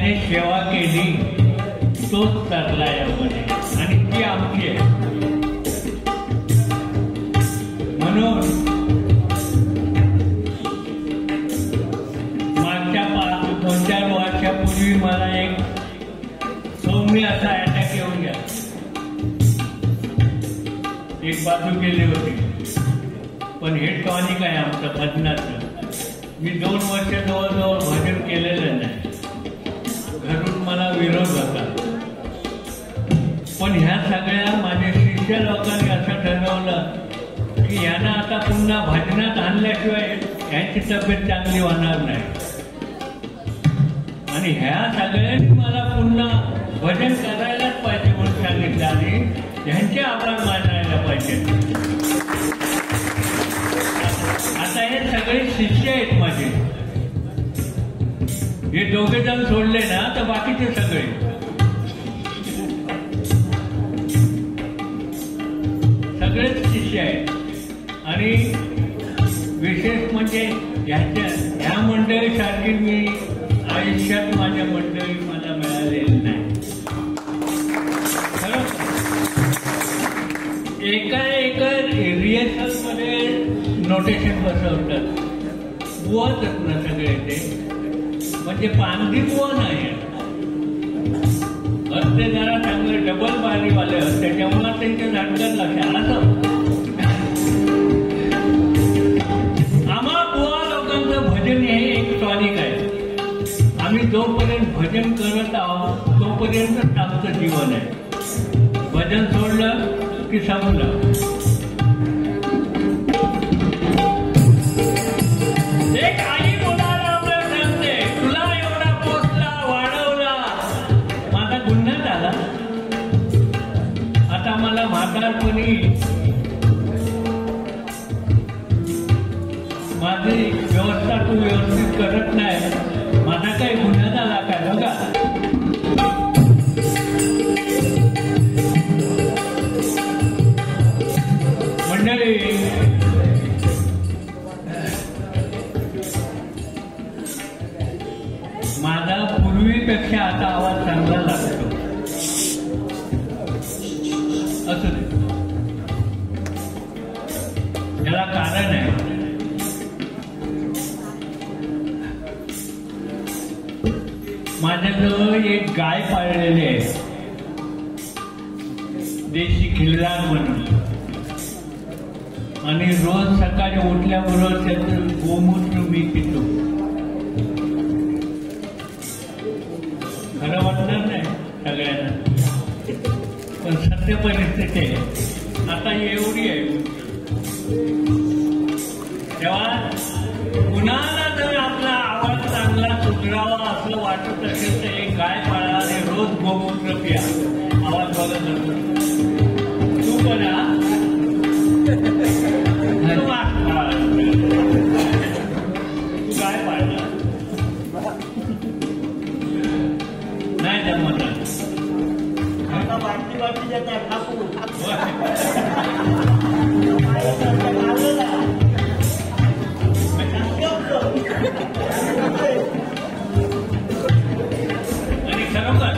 ज्याने सेवा केली तोच तरला यामध्ये, आणि ती आमची आहे. म्हणून मागच्या 2-4 वर्षापूर्वी मला एक सौम्य असा अटॅक येऊन गेला. एक बाजू केली होती, पण हे टॉनिक आहे आमचं भजनाचं. मी 2 वर्ष जवळजवळ भजन केलेलं नाही. घरून मला विरोध होता, पण ह्या सगळ्या माझ्या शिष्य लोकांनी असं ठरवलं की यांना आता पुन्हा भजनात आणल्याशिवाय यांची तब्येत चांगली होणार नाही. आणि ह्या सगळ्यांनी मला पुन्हा भजन करायलाच पाहिजे म्हणून सांगितलं, आणि ह्यांचे आभार मानायला पाहिजे. आता हे सगळे शिष्य आहेत माझे. हे 2 जण सोडले ना तर बाकीचे सगळे सगळेच शिष्य आहेत. आणि विशेष म्हणजे ह्या मंडळीसारखी मी आयुष्यात माझ्या मंडळी मला मिळालेली नाही. एका रिहर्सल मध्ये नोटेशन बसवतात, बुवाच ना सगळे ते, म्हणजे पांदी बुवा नाही असते. जरा चांगले डबल बारीवाले असते, त्यामुळे त्यांच्या झटक्यात लक्षात असं. आम्हा बुवा लोकांचं भजन हे एक टॉनिक आहे. आम्ही जोपर्यंत भजन करत आहोत तोपर्यंतच आमचं जीवन आहे. भजन सोडलं की संपलं. एक आई मुलाला सांगते, तुला एवढा पोचला वाढवला, माझा गुन्हा झाला. आता मला म्हातारपणी माझी व्यवस्था तू व्यवस्थित करत नाही, माझा काही गुन्हा झाला काय? बघा, मंडळी माझा पूर्वीपेक्षा आता आवाज चांगला लागतो. असू दे, त्याला कारण आहे. माझ्याजवळ एक गाय पाळलेली आहे, देशी खिल्लार म्हणून. आणि रोज सकाळी उठल्याबरोबर त्याचं गोमूत्र मी पितो. खरं वाटणार नाही सगळ्यांना, पण सत्य परिस्थिती आहे. आता एवढी आहे. तेव्हा कुणाला जर आपला आवाज चांगला सुधरावा असं वाटत असेल तर एक गाय पाळा आणि रोज गोमूत्र पिया, आवाज बघत असतो. तू पण तू गाय पाळला नाही जमत. आता बाटली बाटली जातात ठाकू आणि खरोखर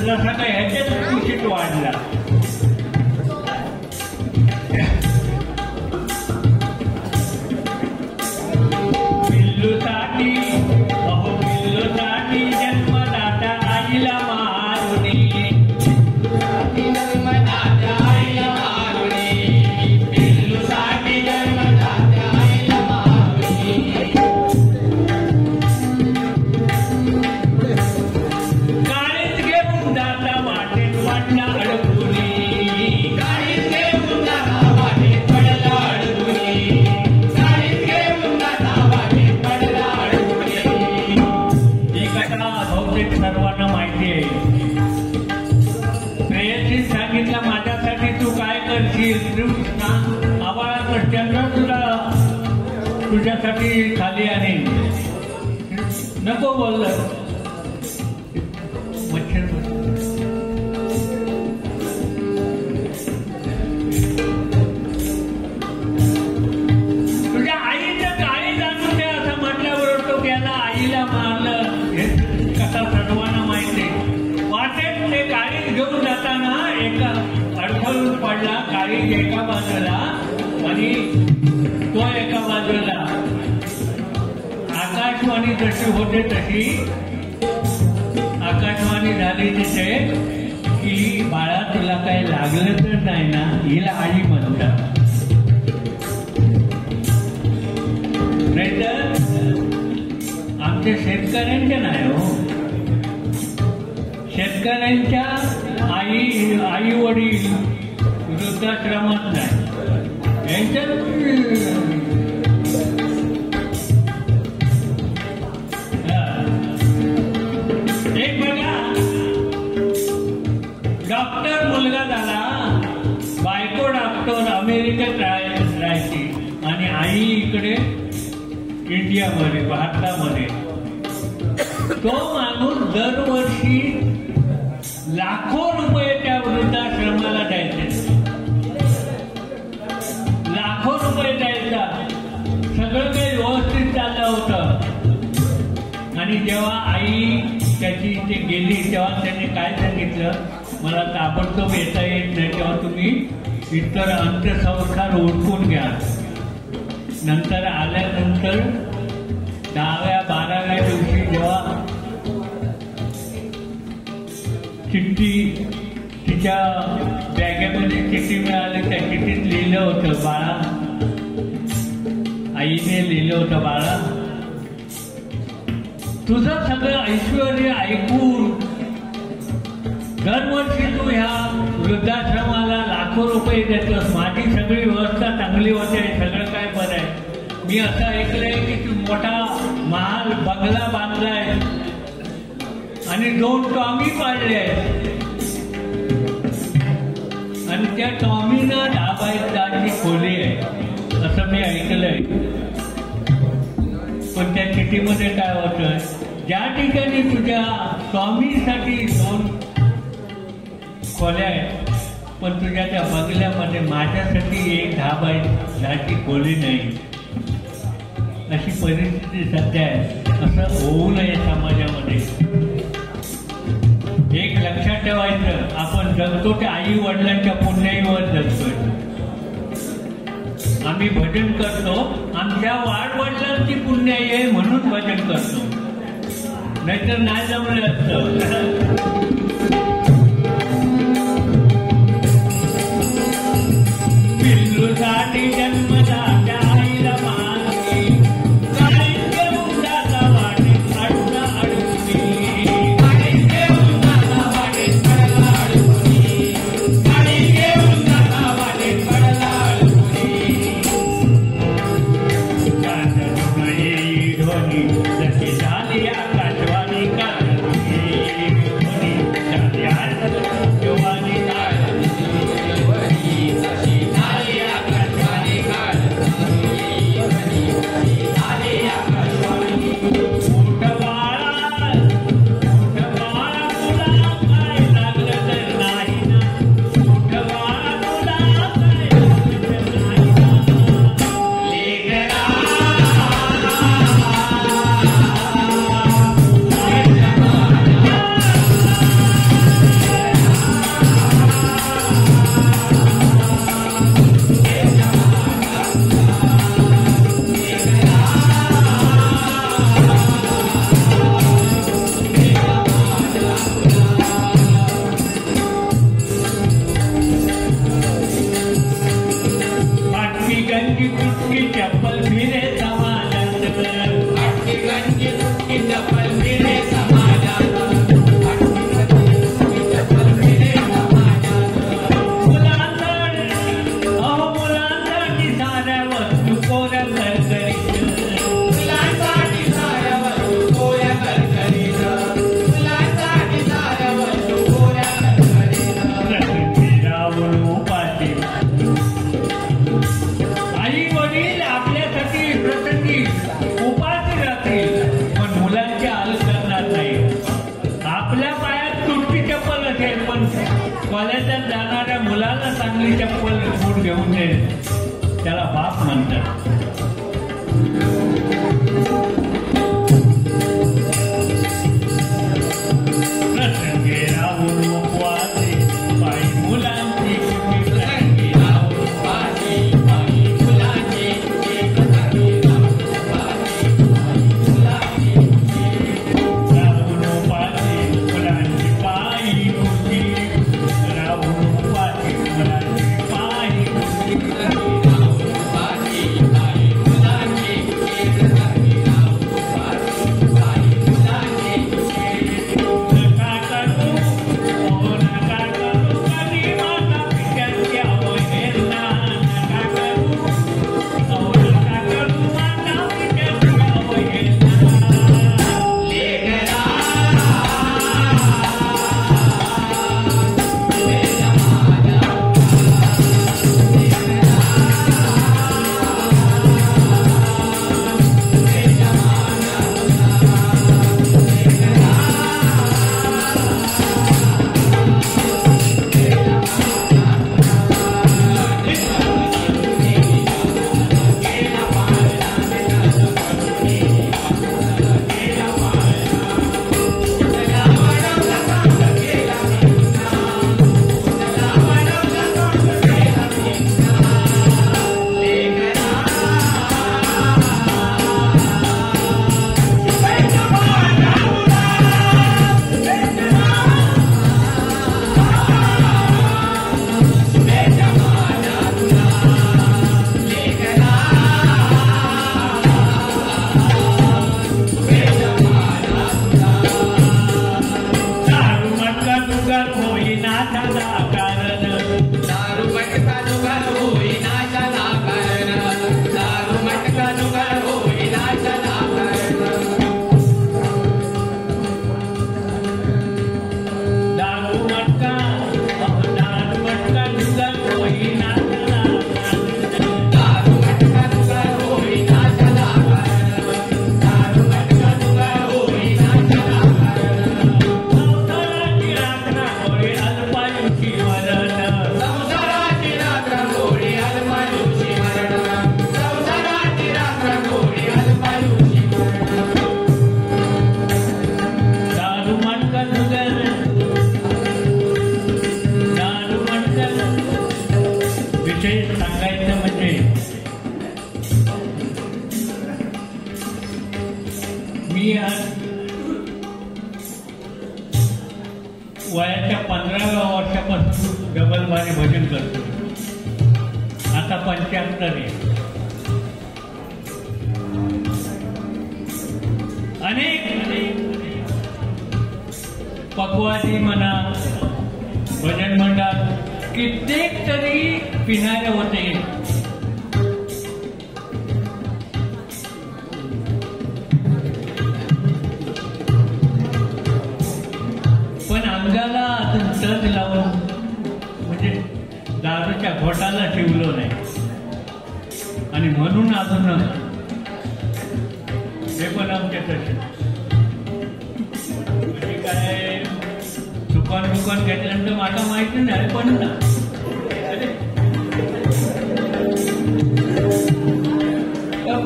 जसा काय ह्याच्यात कुशीत वाढला. पिल्लूसाठी अहो पिल्लूसाठी जन्मदाता आईला मारुनी. जन्मदाता आईला मारुनी. पिल्लूसाठी जन्मदाता आईला मारुनी. काळीच घेऊन जाता वाटेत वाटला अडकुनी. काळीच घेऊन जाता वाटेत पडला अडकुनी. काळीच घेऊन जाता वाटेत पडला अडकुनी. ही कथा बहुतेक सर्वांना माहिती आहे. प्रेयसी सांगितलं माझ्यासाठी तू काय करशील. तू आवाळात चंद्र तुला तुझ्यासाठी खाली आणेन. नको बोललं. मच्छर तुझ्या आईचं काही जाणून दे असं म्हटल्यावर तो गेला. आईला मारलं. हे कथा सर्वांना माहिती. वाटेत ते काळीज घेऊन जाताना एका अडखळून पडला. काळीज एका बाजूला आणि तो एका बाजूला. आकाशवाणी जशी होते तशी आकाशवाणी झाली तिथे की बाळा तुला काही लागलं तर नाही ना. हिला आई म्हणतात. नाहीतर आमच्या शेतकऱ्यांच्या नाही हो. शेतकऱ्यांच्या आई वडील वृद्धाश्रमात नाही. यांच्यात एक बघा डॉक्टर मुलगा झाला. बायको डॉक्टर अमेरिकेत राहायची आणि आई इकडे इंडियामध्ये भारतामध्ये. तो माणूस दरवर्षी लाखो रुपये त्या वृद्धाश्रमाला द्यायचे. लाखो रुपये द्यायचा. सगळं काही व्यवस्थित चाललं होतं. आणि जेव्हा आई त्याची इथे गेली तेव्हा त्याने काय सांगितलं, मला ताबडतोब येता येत नाही, तेव्हा तुम्ही इतर अंत्यसंस्कार ओळखून घ्या. नंतर आल्यानंतर 10व्या-12व्या दिवशी जेव्हा चिठ्ठी तिच्या बॅगेमध्ये चिठ्ठी मिळाली, त्या चिठ्ठीत लिहिलं होतं, बाळा, आईने लिहिलं होतं, बाळा तुझं सगळं ऐश्वर्य ऐकून दरवर्षी तू ह्या वृद्धाश्रमाला लाखो रुपये देतोस. माझी सगळी व्यवस्था चांगली होते, सगळं काय बरं आहे. मी असं ऐकलंय की तू मोठा महाल बंगला बांधलाय आणि 2 टॉमी पाडले आहेत आणि त्या टॉमीना 10 बाय 10ची खोली आहे असं मी ऐकलंय. पण त्या चिठ्ठीमध्ये काय होतं, ज्या ठिकाणी तुझ्या टॉमीसाठी 2 खोल्या आहेत पण तुझ्या त्या बंगल्यामध्ये माझ्यासाठी एक 10 बाय 10ची खोली नाही. अशी परिस्थिती सध्या आहे. असं होऊ नये समाजामध्ये. एक लक्षात ठेवायचं, आपण जगतो त्या आई वडिलांच्या पुण्याईवर जगतोय. आम्ही भजन करतो, आमच्या वाडवडिलांची पुण्याई आहे म्हणून भजन करतो, नाहीतर नाही जमलं असतं. पिल्लूसाठी जन्मदात्या आईला मानली, काळीज घेऊन जाता वाटेत अडला अडकुनी, काळीज घेऊन जाता वाटेत पडला अडकुनी, काळीज घेऊन जाता वाटेत पडला अडकुनी. काजल येई ध्वनी जशी झाली आकाशवाणी, काजल येई ध्वनी झाली कॉलेजात जाणाऱ्या मुलाला चांगली चप्पल बूट घेऊन दे, त्याला बाप म्हणतात. वयाच्या 15व्या वर्षापासून डबलबारी भजन करतो. आता 75 आहे. अनेक पकवादी म्हणा, भजन मंडळात कित्येक तरी पिणारे होते. पण अंगाला अजून टच लावून म्हणजे दारूच्या घोटाला ठेवलं नाही आणि म्हणून अजून हे पण आमच्या तसे म्हणजे काय दुकान घेतल्यानंतर मला माहिती नाही पण ना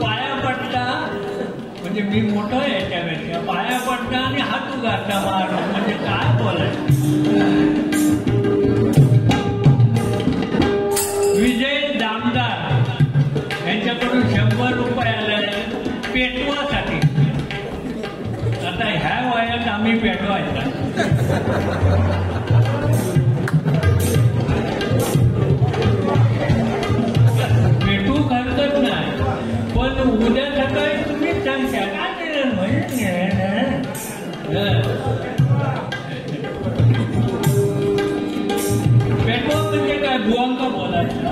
पाया पडता म्हणजे मी मोठं आहे याच्यापेक्षा पाया पडता आणि हात उगारता मारून म्हणजे काय बोलायचं. विजय दामदार यांच्याकडून 100 रुपये आले पेटवासाठी. आता ह्या वयात आम्ही पेटवायचा पेटू करतच नाही पण उद्या सकाळी तुम्ही सांगता काय पेटवा म्हणजे काय बुवांका बोलायचं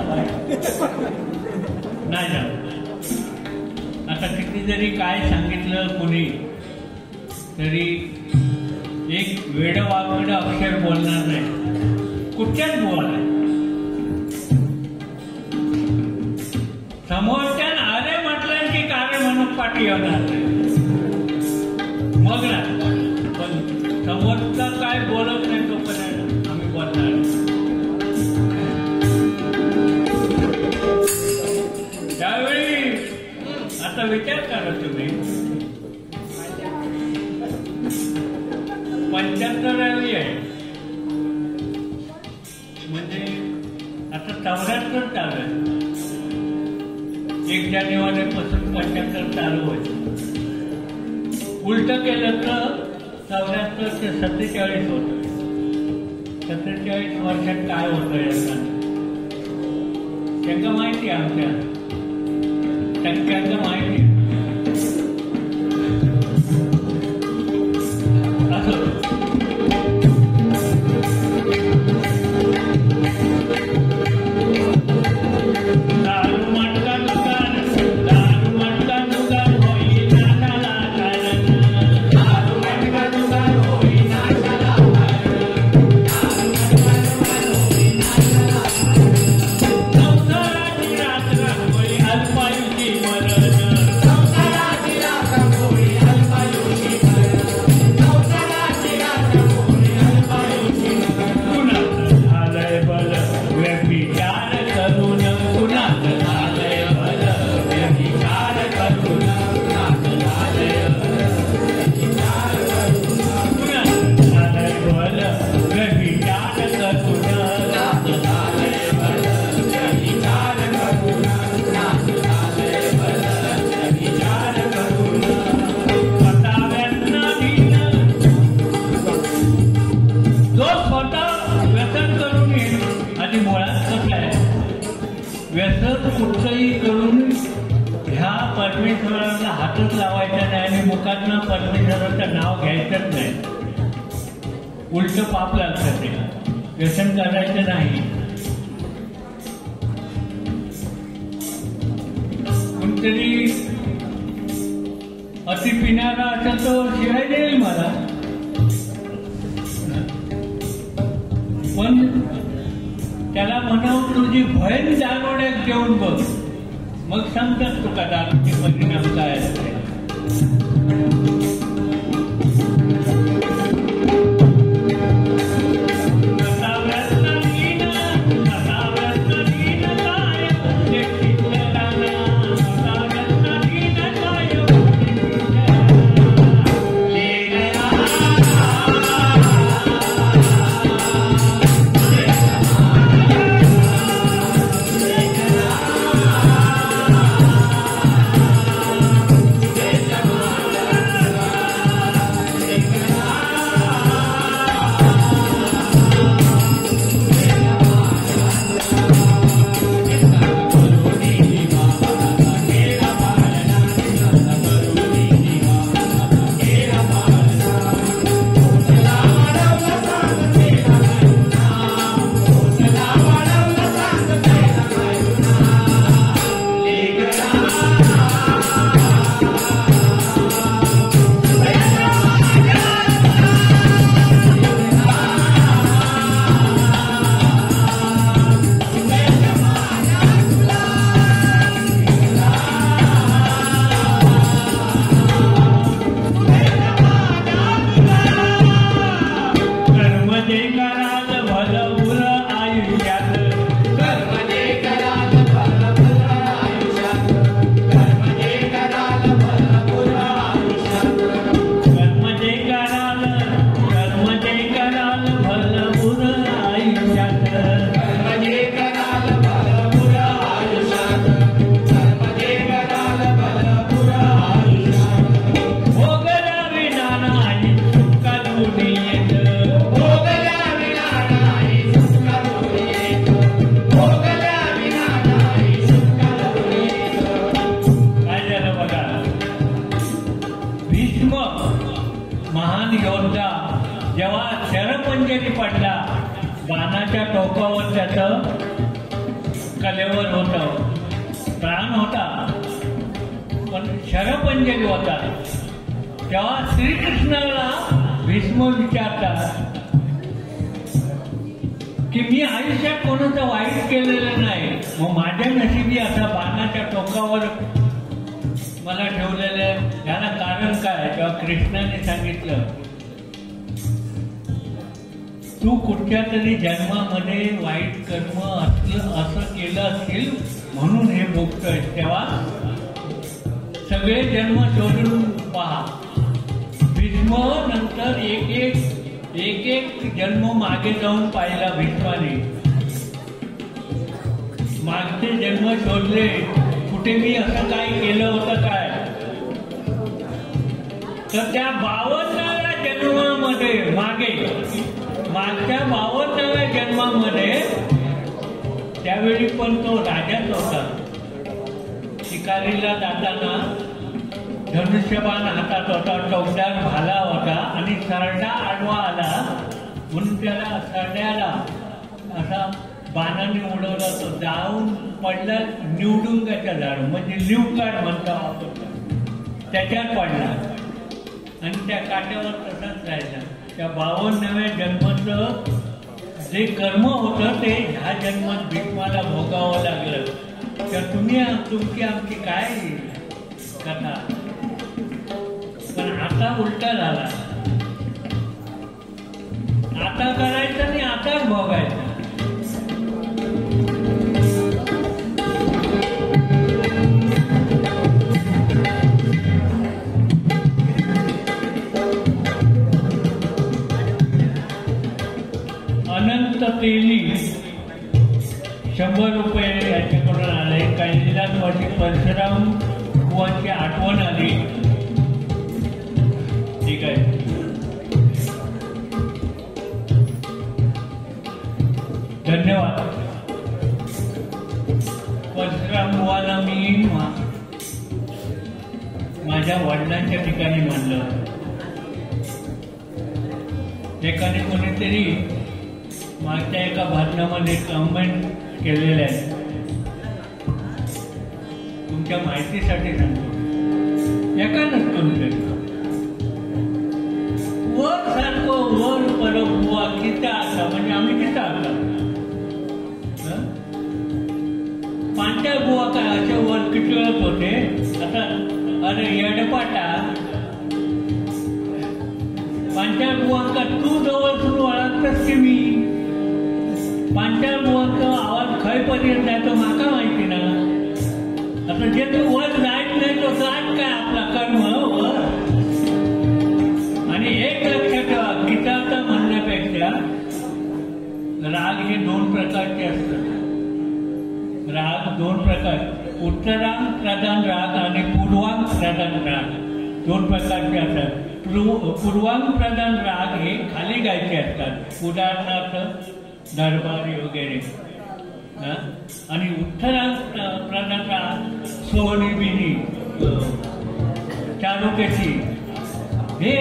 नाही ना. आता किती जरी काय सांगितलं कोणी तरी एक वेडवागड अक्षर बोलणार नाही कुठच्याच बोला. समोरच्या अरे म्हटलं की कार्य म्हणून पाठी येणार नाही मग ना. पण समोरचा काय बोलत नाही तोपर्यंत आम्ही बोलणार. 74 चालू आहे. 1 जानेवारीपासून 75 चालू व्हायचं. उलट केलं तर 74 ते 47 होतं. 47 वर्षात काय होतं याचा त्यांना माहिती आहे. आमच्या टक्क्यांना माहिती असं. व्यसन कुठचंही करून ह्या परमेश्वराला हातच लावायचा नाही आणि मुखातनं परमेश्वराचं नाव घ्यायचंच नाही. उलट पाप लागतं. ते व्यसन करायचं नाही. कोणतरी अति पिणारा असेल तो शिवाय देईल मला, पण त्याला म्हणावं तुझी भयन दारोड्यात घेऊन बघ, मग सांगतात तुका दारूचे परिणाम काय असते. महान योद्धा जेव्हा शरपंजरी पडला, बाणाच्या टोकावर त्याचं कलेवर होतं, प्राण होता, पण शरपंजरी होता. तेव्हा श्रीकृष्णाला भीष्म विचारतात की मी आयुष्यात कोणाचं वाईट केलेलं नाही, मग माझ्या नशिबी असा बाणाच्या टोकावर मला ठेवलेलं, याला कारण काय? तेव्हा कृष्णाने सांगितलं तू कुठच्या तरी जन्मामध्ये वाईट कर्म असं केलं असेल म्हणून हे भोगतोय. तेव्हा सगळे जन्म शोधून पहा. भीष्म नंतर एक एक जन्म मागे जाऊन पाहिला भीष्माने. मागचे जन्म शोधले, कुठे मी असं काही केलं होतं काय, तर त्या 52व्या जन्मामध्ये मागच्या 52व्या जन्मामध्ये त्यावेळी पण तो राजाच होता. शिकारीला जाताना धनुष्यबाण हातात होता, टोकदार भाला होता आणि सरडा आडवा आला म्हणून त्याला सरड्याला असा बाणाने उडवला, तो जाऊन पडला निवडुंगाच्या झाड म्हणजे लिवकाड म्हणतो आपण, त्याच्यात पडला आणि त्या काट्यावर तसाच राहिला. त्या 52व्या जन्माचं जे कर्म होतं ते ह्या जन्मात भीष्माला भोगावं लागलं. तर तुमची आमची काय कथा, पण आता उलटा झाला. आता करायचं आणि आताच भोगायचं. अनंत तेली 100 रुपये याच्याकडून आले. कैलास वर्षी परशुराम बुवांची आठवण आली. ठीक आहे, धन्यवाद. परशुराम बुवाला मी माझ्या वडिलांच्या ठिकाणी मानलं. एकाने कोणीतरी मागच्या एका भाषणामध्ये कमेंट केलेले आहे, तुमच्या माहितीसाठी सांगतो. एका नसतो वर सारखो वर परत बुवा किता आता म्हणजे आम्ही किता आता पांच्या बुवा काय असे वर किटळत होते. आता अरे येडपाटा पांच्या बुवांका तू जवळ सुरू ओळखतस की मी पांच्या बुवांचा आवाज खयपर्यंत जायचो माका माहिती ना. आता जे तू वर जायच नाही तो जात काय आपला कर्म वर. आणि एक लक्षात ठेवा, गीताचा म्हणण्यापेक्षा राग हे 2 प्रकारचे असतात. राग 2 प्रकार, उत्तरांग प्रधान राग आणि पूर्वांग प्रधान राग 2 प्रकारचे असतात. पूर्वांग प्रधान राग हे खाली गायचे असतात, उदाहरणार्थ दरबारी वगैरे. आणि उत्तरांग प्रधान राग सोहनी बिनी चालुकेची हे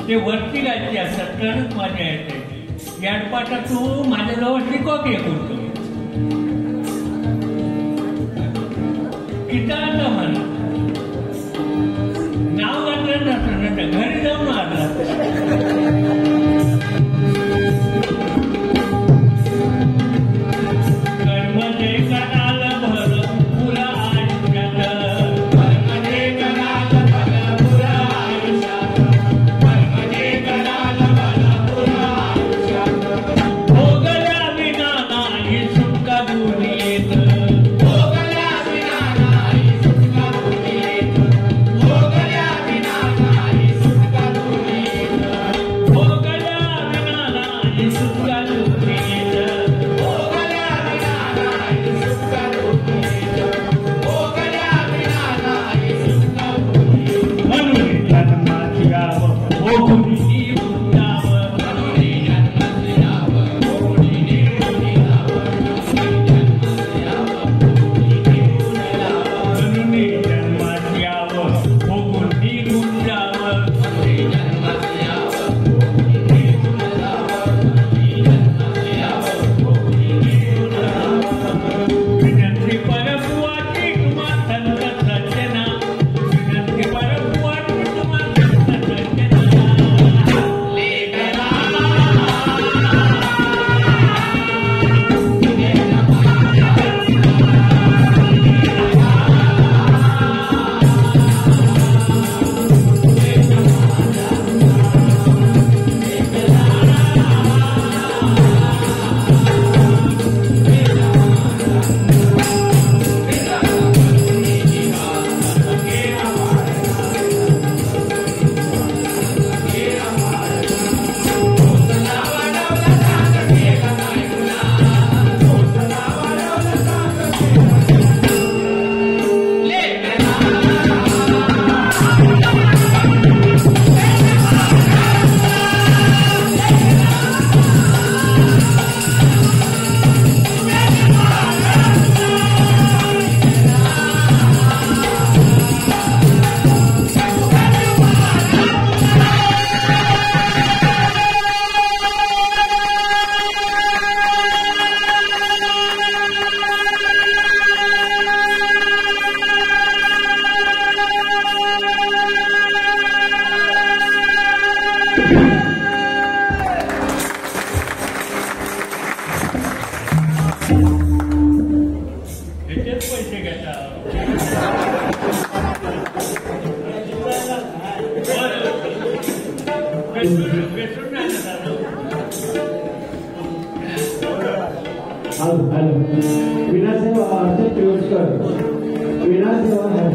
ते वरती गायचे असतात, तरच मजा येते. याडपाटा तू माझ्याजवळ शिकव की करतो किती म्हणा नाव घातलं नसतं ना, घरी जाऊन आला. कर्म जे कराल भर पुरा आयुष्यात, कर्म जे कराल भर पुरा आयुष्यात, कर्म जे कराल भर पुरा आयुष्यात, भोगल्या विना नाही सुटका दुनियेत. हॅलो विनासेवा अर्ज पियुषकर विनासेवा हॅपी